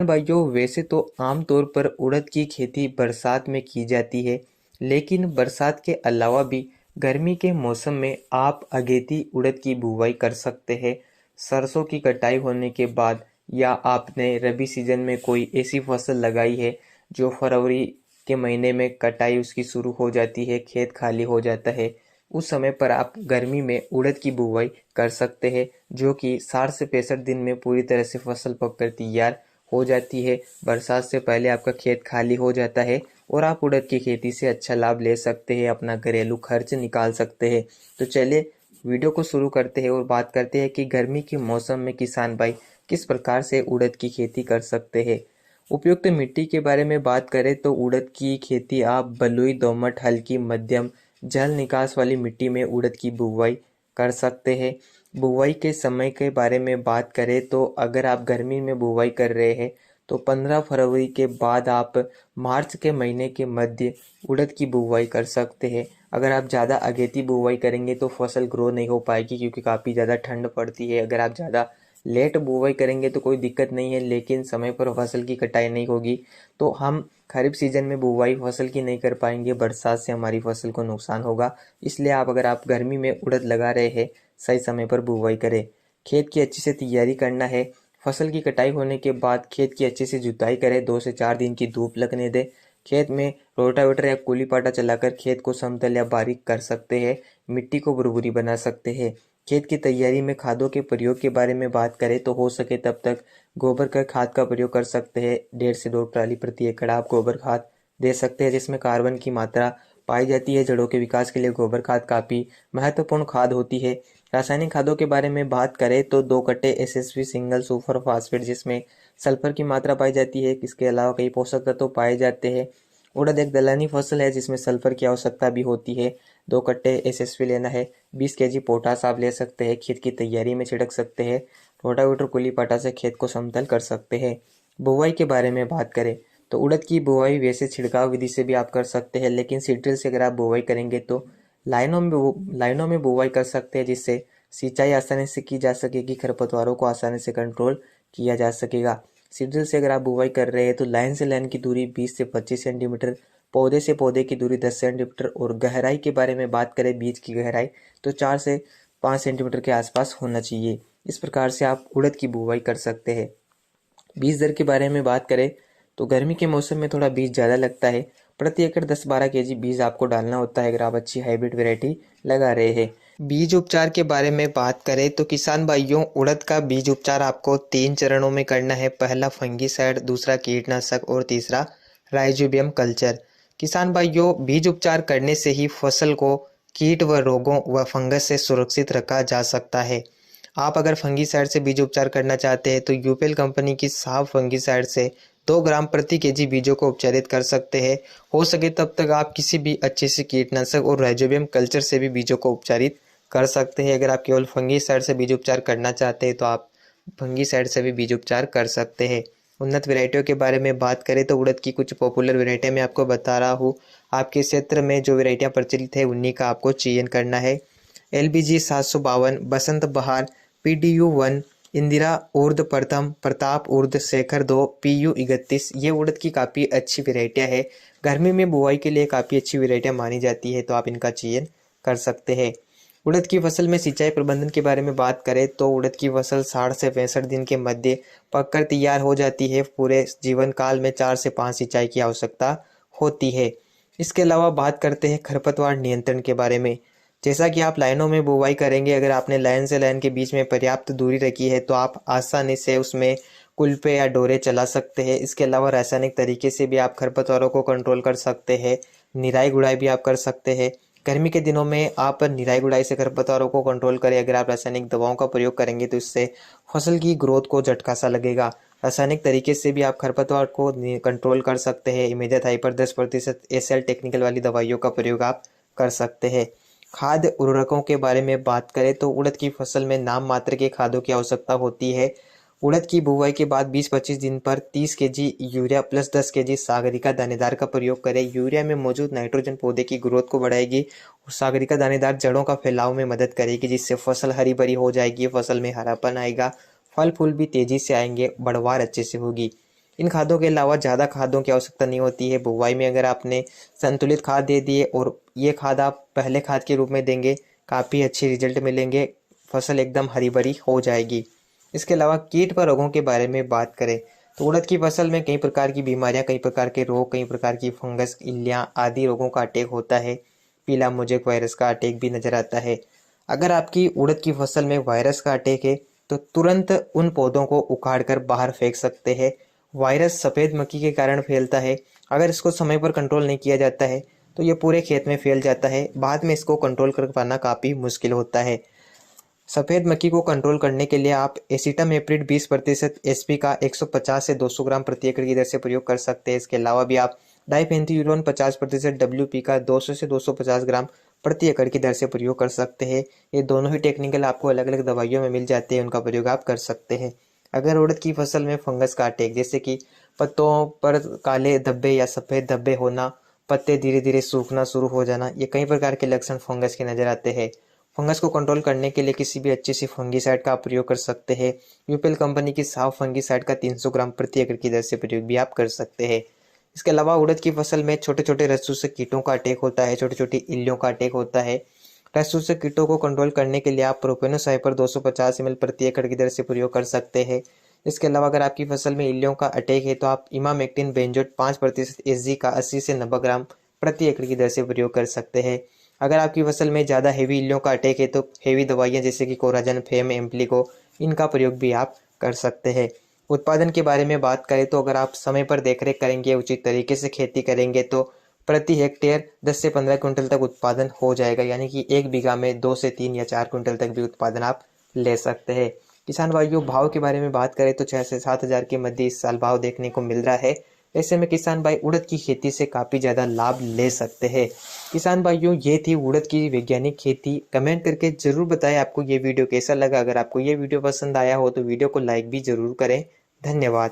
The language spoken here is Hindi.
भाइयों, वैसे तो आमतौर पर उड़द की खेती बरसात में की जाती है, लेकिन बरसात के अलावा भी गर्मी के मौसम में आप अगेती उड़द की बुवाई कर सकते हैं। सरसों की कटाई होने के बाद, या आपने रबी सीजन में कोई ऐसी फसल लगाई है जो फरवरी के महीने में कटाई उसकी शुरू हो जाती है, खेत खाली हो जाता है, उस समय पर आप गर्मी में उड़द की बुवाई कर सकते हैं, जो कि 60 से 65 दिन में पूरी तरह से फसल पककर तैयार हो जाती है। बरसात से पहले आपका खेत खाली हो जाता है और आप उड़द की खेती से अच्छा लाभ ले सकते हैं, अपना घरेलू खर्च निकाल सकते हैं। तो चलिए वीडियो को शुरू करते हैं और बात करते हैं कि गर्मी के मौसम में किसान भाई किस प्रकार से उड़द की खेती कर सकते हैं। उपयुक्त मिट्टी के बारे में बात करें तो उड़द की खेती आप बलुई, दोमट, हल्की, मध्यम जल निकास वाली मिट्टी में उड़द की बुवाई कर सकते हैं। बुवाई के समय के बारे में बात करें तो अगर आप गर्मी में बुवाई कर रहे हैं तो 15 फरवरी के बाद आप मार्च के महीने के मध्य उड़द की बुवाई कर सकते हैं। अगर आप ज़्यादा अगेती बुवाई करेंगे तो फसल ग्रो नहीं हो पाएगी, क्योंकि काफ़ी ज़्यादा ठंड पड़ती है। अगर आप ज़्यादा लेट बुवाई करेंगे तो कोई दिक्कत नहीं है, लेकिन समय पर फसल की कटाई नहीं होगी तो हम खरीफ सीजन में बुवाई फसल की नहीं कर पाएंगे, बरसात से हमारी फसल को नुकसान होगा। इसलिए अगर आप गर्मी में उड़द लगा रहे हैं, सही समय पर बुवाई करें। खेत की अच्छी से तैयारी करना है। फसल की कटाई होने के बाद खेत की अच्छे से जुताई करें, 2 से 4 दिन की धूप लगने दें। खेत में रोटावेटर या कुली पाटा चलाकर खेत को समतल या बारीक कर सकते हैं, मिट्टी को भुरभुरी बना सकते हैं। खेत की तैयारी में खादों के प्रयोग के बारे में बात करें तो हो सके तब तक गोबर का खाद का प्रयोग कर सकते हैं। 1.5 से 2 ट्राली प्रति एकड़ आप गोबर खाद दे सकते हैं, जिसमें कार्बन की मात्रा पाई जाती है। जड़ों के विकास के लिए गोबर खाद काफ़ी महत्वपूर्ण खाद होती है। रासायनिक खादों के बारे में बात करें तो 2 कट्टे एसएसपी सिंगल सुपर फास्फेट, जिसमें सल्फर की मात्रा पाई जाती है। इसके अलावा कई पोषक तत्व पाए जाते हैं। उड़द एक दलहनी फसल है जिसमें सल्फर की आवश्यकता भी होती है। 2 कट्टे एसएसपी लेना है। 20 केजी पोटास आप ले सकते हैं। खेत की तैयारी में छिड़क सकते हैं। रोटावेटर कुली पाटा से खेत को समतल कर सकते हैं। बुवाई के बारे में बात करें तो उड़द की बुवाई वैसे छिड़काव विधि से भी आप कर सकते हैं, लेकिन सीड्रिल से अगर आप बुवाई करेंगे तो लाइनों में बुवाई कर सकते हैं, जिससे सिंचाई आसानी से की जा सकेगी, खरपतवारों को आसानी से कंट्रोल किया जा सकेगा। सीड्रिल से अगर आप बुवाई कर रहे हैं तो लाइन से लाइन की दूरी 20 से 25 सेंटीमीटर, पौधे से पौधे की दूरी 10 सेंटीमीटर, और गहराई के बारे में बात करें बीज की गहराई तो 4 से 5 सेंटीमीटर के आसपास होना चाहिए। इस प्रकार से आप उड़द की बुवाई कर सकते हैं। बीज दर के बारे में बात करें तो गर्मी के मौसम में थोड़ा बीज ज़्यादा लगता है। प्रति एकड़ 10-12 केजी बीज आपको डालना होता है अगर आप अच्छी हाइब्रिड वैरायटी लगा रहे हैं। बीज उपचार के बारे में बात करें तो किसान भाइयों, उड़द का बीज उपचार आपको 3 चरणों में करना है। पहला फंगीसाइड, दूसरा कीटनाशक और तीसरा राइजोबियम कल्चर। किसान भाइयों, बीज उपचार करने से ही फसल को कीट व रोगों व फंगस से सुरक्षित रखा जा सकता है। आप अगर फंगीसाइड से बीज उपचार करना चाहते हैं तो यूपेल कंपनी की साहब फंगीसाइड से 2 ग्राम प्रति केजी बीजों को उपचारित कर सकते हैं। हो सके तब तक आप किसी भी अच्छे से कीटनाशक और राइजोबियम कल्चर से भी बीजों को उपचारित कर सकते हैं। अगर आप केवल फंगीसाइड से बीज उपचार करना चाहते हैं तो आप फंगीसाइड से भी बीज उपचार कर सकते हैं। उन्नत वैरायटियों के बारे में बात करें तो उड़द की कुछ पॉपुलर वैरायटियां मैं आपको बता रहा हूँ। आपके क्षेत्र में जो वैरायटियां प्रचलित है उन्हीं का आपको चयन करना है। LBG 752, बसंत बहार, PDU 1, इंदिरा उर्द प्रथम, प्रताप उर्द, शेखर 2, PU 31, ये उड़द की काफ़ी अच्छी वैरायटियाँ है। गर्मी में बुआई के लिए काफ़ी अच्छी वैरायटियाँ मानी जाती है, तो आप इनका चयन कर सकते हैं। उड़द की फसल में सिंचाई प्रबंधन के बारे में बात करें तो उड़द की फसल 60 से 65 दिन के मध्य पककर तैयार हो जाती है। पूरे जीवन काल में 4 से 5 सिंचाई की आवश्यकता होती है। इसके अलावा बात करते हैं खरपतवार नियंत्रण के बारे में। जैसा कि आप लाइनों में बुवाई करेंगे, अगर आपने लाइन से लाइन के बीच में पर्याप्त दूरी रखी है तो आप आसानी से उसमें कुल्पे या डोरे चला सकते हैं। इसके अलावा रासायनिक तरीके से भी आप खरपतवारों को कंट्रोल कर सकते हैं। निराई गुड़ाई भी आप कर सकते हैं। गर्मी के दिनों में आप निराई गुड़ाई से खरपतवारों को कंट्रोल करें। अगर आप रासायनिक दवाओं का प्रयोग करेंगे तो इससे फसल की ग्रोथ को झटका सा लगेगा। रासायनिक तरीके से भी आप खरपतवार को कंट्रोल कर सकते हैं। इमेजाथाइपर 10% SL टेक्निकल वाली दवाइयों का प्रयोग आप कर सकते हैं। खाद उर्वरकों के बारे में बात करें तो उड़द की फसल में नाम मात्र के खादों की आवश्यकता होती है। उड़द की बुवाई के बाद 20-25 दिन पर 30 KG urea plus 10 KG Sagarika दानेदार का प्रयोग करें। यूरिया में मौजूद नाइट्रोजन पौधे की ग्रोथ को बढ़ाएगी और सागरिका दानेदार जड़ों का फैलाव में मदद करेगी, जिससे फसल हरी भरी हो जाएगी, फसल में हरापन आएगा, फल फूल भी तेजी से आएंगे, बढ़वार अच्छे से होगी। इन खादों के अलावा ज़्यादा खादों की आवश्यकता नहीं होती है। बुवाई में अगर आपने संतुलित खाद दे दिए और ये खाद आप पहले खाद के रूप में देंगे, काफ़ी अच्छे रिजल्ट मिलेंगे, फसल एकदम हरी भरी हो जाएगी। इसके अलावा कीट व रोगों के बारे में बात करें तो उड़द की फसल में कई प्रकार की बीमारियां, कई प्रकार के रोग, कई प्रकार की फंगस, इल्लियां आदि रोगों का अटैक होता है। पीला मोजेक वायरस का अटैक भी नजर आता है। अगर आपकी उड़द की फसल में वायरस का अटैक है तो तुरंत उन पौधों को उखाड़ कर बाहर फेंक सकते हैं। वायरस सफ़ेद मक्खी के कारण फैलता है। अगर इसको समय पर कंट्रोल नहीं किया जाता है तो ये पूरे खेत में फैल जाता है। बाद में इसको कंट्रोल कर पाना काफ़ी मुश्किल होता है। सफ़ेद मक्खी को कंट्रोल करने के लिए आप एसिटामेप्रिड 20% एसपी का 150 से 200 ग्राम प्रति एकड़ की दर से प्रयोग कर सकते हैं। इसके अलावा भी आप डाइफेंथ्यूरॉन 50% डब्ल्यूपी का 200 से 250 ग्राम प्रति एकड़ की दर से प्रयोग कर सकते हैं। ये दोनों ही टेक्निकल आपको अलग अलग दवाइयों में मिल जाते हैं, उनका प्रयोग आप कर सकते हैं। अगर उड़द की फसल में फंगस का अटैक जैसे कि पत्तों पर काले धब्बे या सफ़ेद धब्बे होना, पत्ते धीरे धीरे सूखना शुरू हो जाना, ये कई प्रकार के लक्षण फंगस के नजर आते हैं। फंगस को कंट्रोल करने के लिए किसी भी अच्छी सी फंगीसाइड का आप प्रयोग कर सकते हैं। यूपीएल कंपनी की साफ फंगीसाइड का 300 ग्राम प्रति एकड़ की दर से प्रयोग भी आप कर सकते हैं। इसके अलावा उड़द की फसल में छोटे छोटे रस्सू से कीटों का अटैक होता है, छोटी छोटी इल्लियों का अटैक होता है। रस्सू से कीटों को कंट्रोल करने के लिए आप प्रोपेनोसाइपर 250 ml प्रति एकड़ की दर से प्रयोग कर सकते हैं। इसके अलावा अगर आपकी फसल में इल्लियों का अटैक है तो आप इमामेक्टिन बेंजोएट 5% एसजी का 80 से 90 ग्राम प्रति एकड़ की दर से प्रयोग कर सकते हैं। अगर आपकी फसल में ज़्यादा हेवी इल्लियों का अटैक है तो हेवी दवाइयाँ जैसे कि कोराजन, फेम, एम्प्लीको, इनका प्रयोग भी आप कर सकते हैं। उत्पादन के बारे में बात करें तो अगर आप समय पर देखरेख करेंगे, उचित तरीके से खेती करेंगे तो प्रति हेक्टेयर 10 से 15 क्विंटल तक उत्पादन हो जाएगा। यानी कि 1 बीघा में 2 से 3 या 4 क्विंटल तक भी उत्पादन आप ले सकते हैं। किसान भाइयों, भाव के बारे में बात करें तो 6 से 7 हज़ार के मध्य इस साल भाव देखने को मिल रहा है। ऐसे में किसान भाई उड़द की खेती से काफ़ी ज़्यादा लाभ ले सकते हैं। किसान भाइयों, ये थी उड़द की वैज्ञानिक खेती। कमेंट करके ज़रूर बताएं आपको ये वीडियो कैसा लगा। अगर आपको ये वीडियो पसंद आया हो तो वीडियो को लाइक भी ज़रूर करें। धन्यवाद।